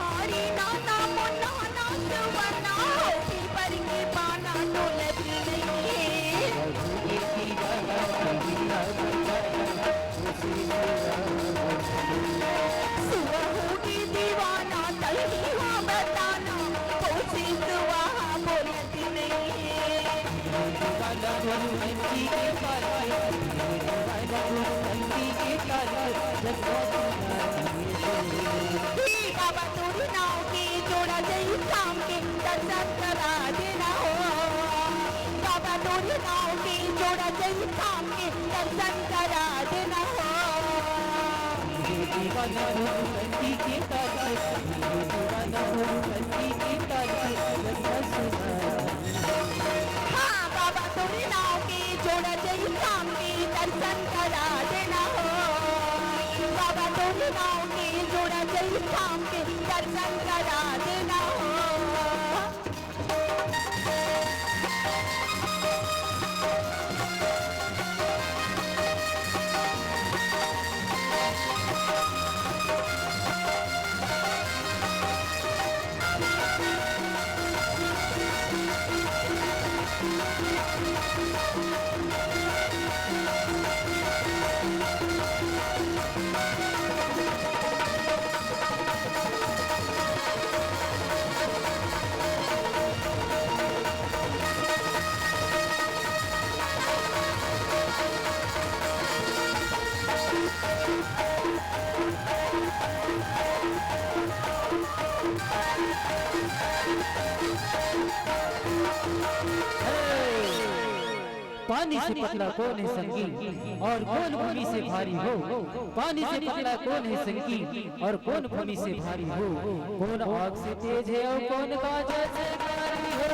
हरी नाना मुन्ना ना सुवना होती पर ये सुबह होगी दीवाना तलही हाँ बताना कोशिश वहाँ बोलती नहीं बाबा तोरी नाव के जोड़ा जई शाम के दर्शन करा देना हो बाबा तोरी नाव के जोड़ा जई शाम के दर्शन करा देना हो हाँ बाबा तोरी नाव के जोड़ा जई शाम के दर्शन करा देना हो बाबा तोरी नाव के जोड़ा जई शाम के दर्शन करा देना हो पानी से पतला कौन है संगी और कौन भूमि से भारी हो पानी से पतला कौन है संगी और कौन भूमि से भारी हो कौन आग से तेज है और कौन काजल से प्यारी हो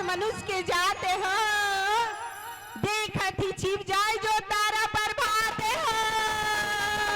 मनुष्य के जाते हैं देखत ही छिप जाए जो तारा पर भाते हैं